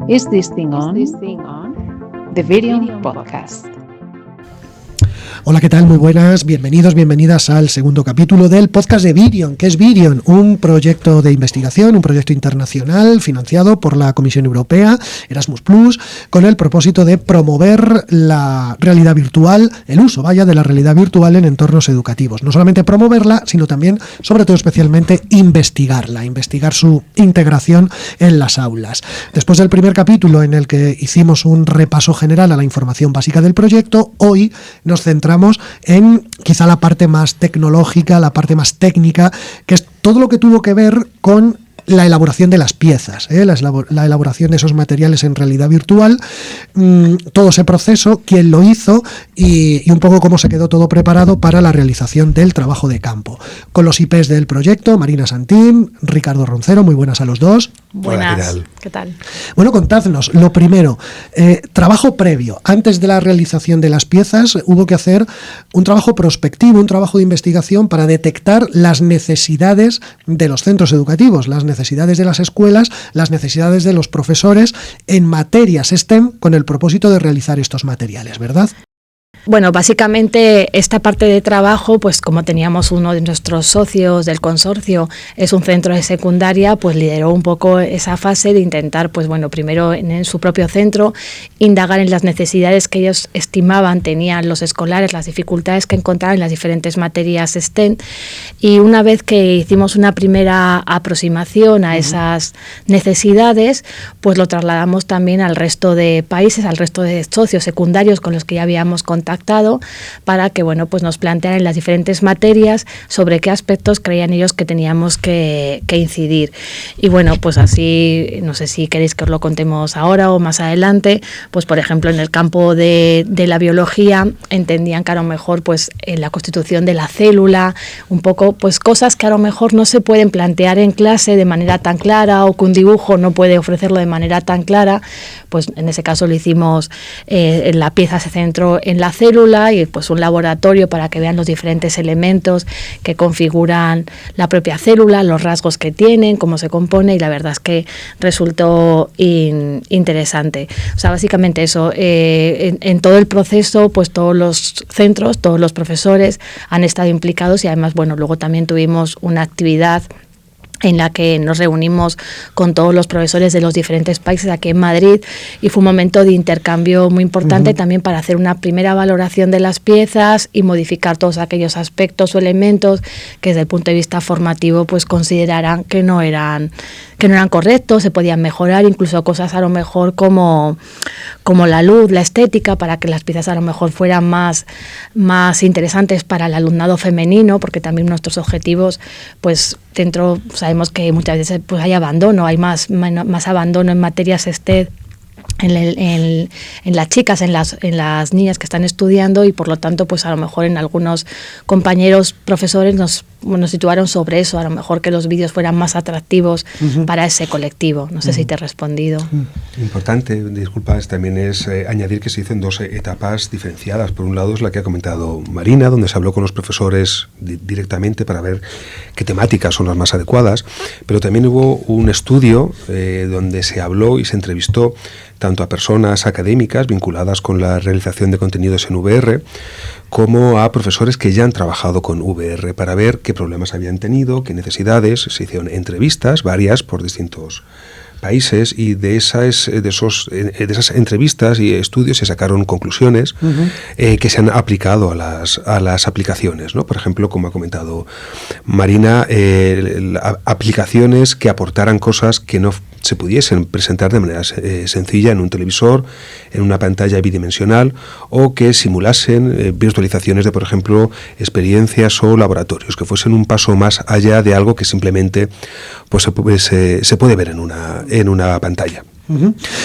Is this thing on? The Virion Podcast. Hola, ¿qué tal? Muy buenas, bienvenidos, bienvenidas al segundo capítulo del podcast de Virion. ¿Qué es Virion? Un proyecto de investigación, un proyecto internacional financiado por la Comisión Europea, Erasmus+, con el propósito de promover la realidad virtual, el uso, de la realidad virtual en entornos educativos. No solamente promoverla, sino también, sobre todo especialmente, investigar su integración en las aulas. Después del primer capítulo en el que hicimos un repaso general a la información básica del proyecto, hoy nos centramos en quizá la parte más tecnológica, la parte más técnica, que es todo lo que tuvo que ver con la elaboración de las piezas, la elaboración de esos materiales en realidad virtual, todo ese proceso, quién lo hizo y un poco cómo se quedó todo preparado para la realización del trabajo de campo. Con los IPs del proyecto, Marina Santín, Ricardo Roncero, muy buenas a los dos. Buenas, hola, ¿qué tal? Bueno, contadnos, lo primero, trabajo previo. Antes de la realización de las piezas hubo que hacer un trabajo prospectivo, un trabajo de investigación para detectar las necesidades de los centros educativos, las necesidades de las escuelas, las necesidades de los profesores en materias STEM con el propósito de realizar estos materiales, ¿verdad? Bueno, básicamente esta parte de trabajo, pues como teníamos uno de nuestros socios del consorcio, es un centro de secundaria, pues lideró un poco esa fase de intentar, pues bueno, primero en su propio centro, indagar en las necesidades que ellos estimaban tenían los escolares, las dificultades que encontraban en las diferentes materias STEM, y una vez que hicimos una primera aproximación a esas necesidades, pues lo trasladamos también al resto de países, al resto de socios secundarios con los que ya habíamos contactado, para que bueno, pues nos plantearan en las diferentes materias sobre qué aspectos creían ellos que teníamos que incidir. Y bueno, pues así, no sé si queréis que os lo contemos ahora o más adelante, pues por ejemplo en el campo de la biología entendían que a lo mejor pues en la constitución de la célula, un poco pues cosas que a lo mejor no se pueden plantear en clase de manera tan clara o que un dibujo no puede ofrecerlo de manera tan clara, pues en ese caso lo hicimos, la pieza se centró en la célula y pues un laboratorio para que vean los diferentes elementos que configuran la propia célula, los rasgos que tienen, cómo se compone, y la verdad es que resultó interesante. O sea, básicamente eso, en todo el proceso, pues todos los centros, todos los profesores han estado implicados y además, bueno, luego también tuvimos una actividad en la que nos reunimos con todos los profesores de los diferentes países aquí en Madrid y fue un momento de intercambio muy importante también para hacer una primera valoración de las piezas y modificar todos aquellos aspectos o elementos que desde el punto de vista formativo pues consideraran que no eran correctos, se podían mejorar, incluso cosas a lo mejor como la luz, la estética, para que las piezas a lo mejor fueran más interesantes para el alumnado femenino, porque también nuestros objetivos pues dentro sabemos que muchas veces pues hay abandono, hay más abandono en materias STEM en las chicas, en las niñas que están estudiando, y por lo tanto pues a lo mejor en algunos compañeros profesores nos situaron sobre eso, a lo mejor que los vídeos fueran más atractivos para ese colectivo. No sé si te he respondido. Importante, disculpas, también es añadir que se hizo en dos etapas diferenciadas. Por un lado es la que ha comentado Marina, donde se habló con los profesores directamente para ver qué temáticas son las más adecuadas, pero también hubo un estudio donde se habló y se entrevistó tanto a personas académicas vinculadas con la realización de contenidos en VR, como a profesores que ya han trabajado con VR para ver qué problemas habían tenido, qué necesidades. Se hicieron entrevistas, varias, por distintos países, y de esas entrevistas y estudios se sacaron conclusiones que se han aplicado a las aplicaciones, ¿no? Por ejemplo, como ha comentado Marina, aplicaciones que aportaran cosas que no se pudiesen presentar de manera sencilla en un televisor, en una pantalla bidimensional, o que simulasen virtualizaciones de, por ejemplo, experiencias o laboratorios, que fuesen un paso más allá de algo que simplemente pues se puede ver en una pantalla.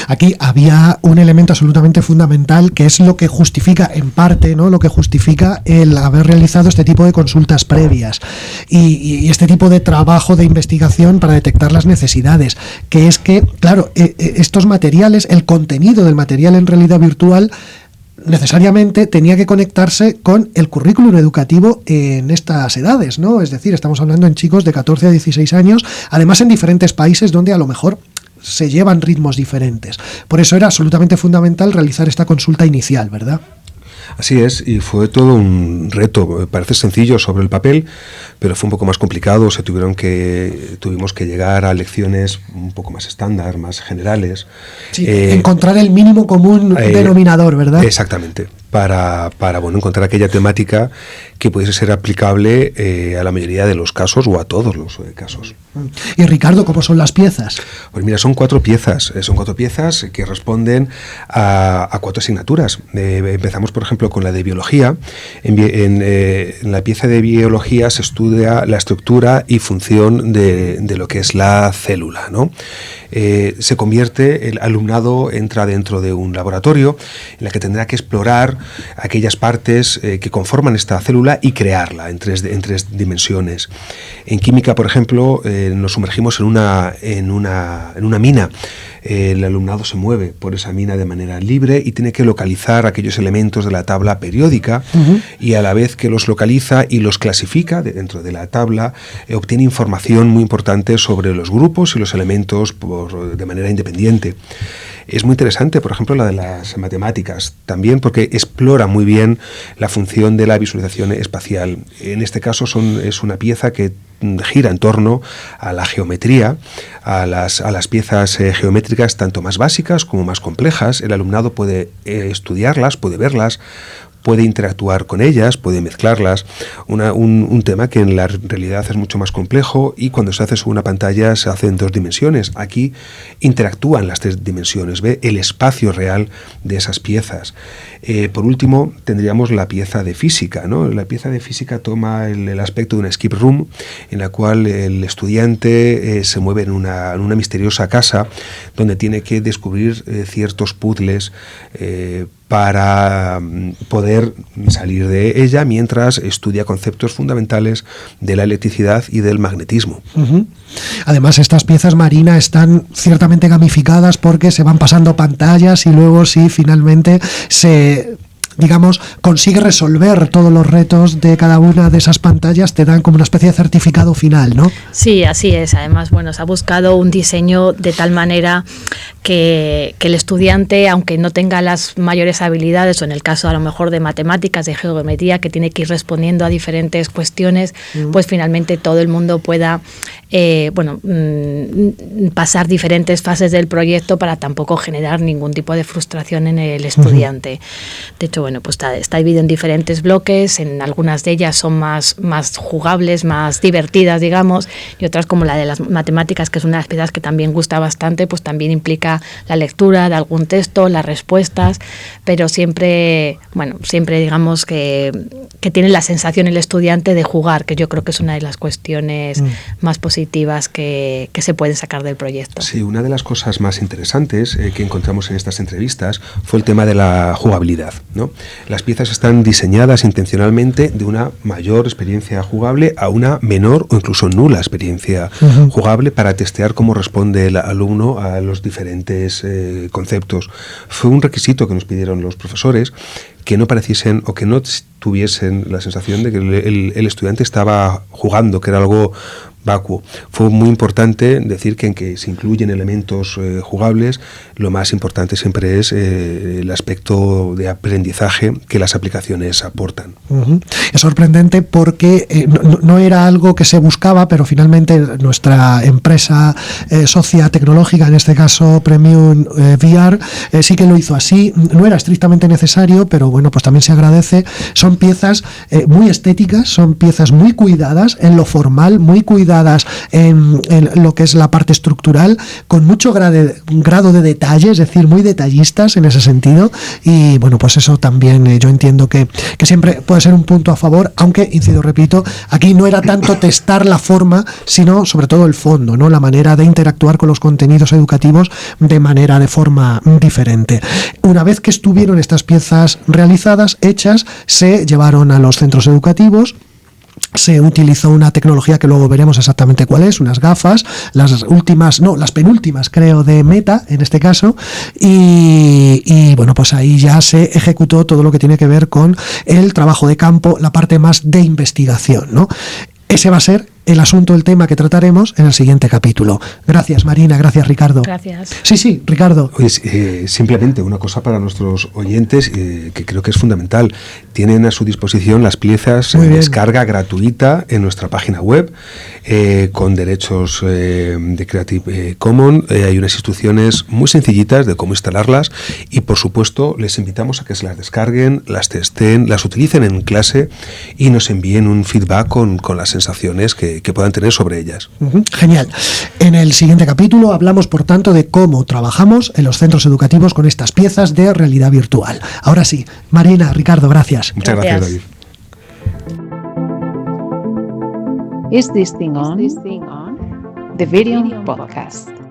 Aquí había un elemento absolutamente fundamental que es lo que justifica, en parte, ¿no?, lo que justifica el haber realizado este tipo de consultas previas y este tipo de trabajo de investigación para detectar las necesidades, que es que, claro, estos materiales, el contenido del material en realidad virtual necesariamente tenía que conectarse con el currículum educativo en estas edades, ¿no? Es decir, estamos hablando en chicos de 14 a 16 años, además en diferentes países donde a lo mejor se llevan ritmos diferentes. Por eso era absolutamente fundamental realizar esta consulta inicial, ¿verdad? Así es, y fue todo un reto. Parece sencillo sobre el papel, pero fue un poco más complicado. Tuvimos que llegar a lecciones un poco más estándar, más generales. Sí, encontrar el mínimo común denominador, ¿verdad? Exactamente. Para encontrar aquella temática que pudiese ser aplicable a la mayoría de los casos o a todos los casos. Y Ricardo, ¿cómo son las piezas? Pues mira, son 4 piezas. Son 4 piezas que responden a 4 asignaturas. Empezamos, por ejemplo, con la de biología. En la pieza de biología se estudia la estructura y función de lo que es la célula, ¿no? Se convierte, el alumnado entra dentro de un laboratorio en la que tendrá que explorar aquellas partes que conforman esta célula y crearla en tres dimensiones. En química, por ejemplo, nos sumergimos en una mina. El alumnado se mueve por esa mina de manera libre y tiene que localizar aquellos elementos de la tabla periódica, y a la vez que los localiza y los clasifica dentro de la tabla, obtiene información muy importante sobre los grupos y los elementos de manera independiente. Es muy interesante, por ejemplo, la de las matemáticas, también porque explora muy bien la función de la visualización espacial. En este caso es una pieza que gira en torno a la geometría, a las piezas geométricas tanto más básicas como más complejas. El alumnado puede estudiarlas, puede verlas, puede interactuar con ellas, puede mezclarlas, un tema que en la realidad es mucho más complejo, y cuando se hace sobre una pantalla se hace en 2 dimensiones. Aquí interactúan las 3 dimensiones, ve el espacio real de esas piezas. Por último, tendríamos la pieza de física, ¿no? La pieza de física toma el aspecto de una escape room, en la cual el estudiante se mueve en una misteriosa casa donde tiene que descubrir ciertos puzzles para poder salir de ella mientras estudia conceptos fundamentales de la electricidad y del magnetismo. Además, estas piezas, Marina, están ciertamente gamificadas porque se van pasando pantallas y luego sí, finalmente se, digamos, consigue resolver todos los retos de cada una de esas pantallas, te dan como una especie de certificado final, ¿no? Sí, así es. Además, bueno, se ha buscado un diseño de tal manera que el estudiante, aunque no tenga las mayores habilidades, o en el caso a lo mejor de matemáticas, de geometría, que tiene que ir respondiendo a diferentes cuestiones, pues finalmente todo el mundo pueda pasar diferentes fases del proyecto para tampoco generar ningún tipo de frustración en el estudiante. De hecho, bueno, pues está dividido en diferentes bloques. En algunas de ellas son más jugables, más divertidas, digamos, y otras, como la de las matemáticas, que es una de las piezas que también gusta bastante, pues también implica la lectura de algún texto, las respuestas, pero siempre digamos que tiene la sensación el estudiante de jugar, que yo creo que es una de las cuestiones más positivas que se pueden sacar del proyecto. Sí, una de las cosas más interesantes que encontramos en estas entrevistas fue el tema de la jugabilidad, ¿no? Las piezas están diseñadas intencionalmente de una mayor experiencia jugable a una menor o incluso nula experiencia jugable, para testear cómo responde el alumno a los diferentes conceptos. Fue un requisito que nos pidieron los profesores, que no pareciesen o que no tuviesen la sensación de que el estudiante estaba jugando, que era algo vacuo. Fue muy importante decir que en que se incluyen elementos jugables, lo más importante siempre es el aspecto de aprendizaje que las aplicaciones aportan. Es sorprendente porque no era algo que se buscaba, pero finalmente nuestra empresa socia tecnológica, en este caso Premium VR, sí que lo hizo así. No era estrictamente necesario, pero bueno, pues también se agradece. Son piezas muy estéticas, son piezas muy cuidadas en lo formal, muy cuidadas en lo que es la parte estructural, con mucho grado de detalle, es decir, muy detallistas en ese sentido, y bueno, pues eso también yo entiendo que siempre puede ser un punto a favor, aunque, repito, aquí no era tanto testar la forma, sino sobre todo el fondo, ¿no? La manera de interactuar con los contenidos educativos de forma diferente. Una vez que estuvieron estas piezas realizadas, hechas, se llevaron a los centros educativos. Se utilizó una tecnología que luego veremos exactamente cuál es, unas gafas, las penúltimas creo de Meta en este caso, y bueno, pues ahí ya se ejecutó todo lo que tiene que ver con el trabajo de campo, la parte más de investigación, ¿no? Ese va a ser el asunto, el tema que trataremos en el siguiente capítulo. Gracias, Marina, gracias, Ricardo. Gracias. Sí, Ricardo. Oye, simplemente una cosa para nuestros oyentes que creo que es fundamental. Tienen a su disposición las piezas en descarga gratuita en nuestra página web con derechos de Creative Commons. Hay unas instrucciones muy sencillitas de cómo instalarlas y, por supuesto, les invitamos a que se las descarguen, las testen, las utilicen en clase y nos envíen un feedback con las sensaciones que puedan tener sobre ellas. Genial. En el siguiente capítulo hablamos, por tanto, de cómo trabajamos en los centros educativos con estas piezas de realidad virtual. Ahora sí, Marina, Ricardo, gracias. Muchas gracias, David. Is this thing on? The Video Podcast.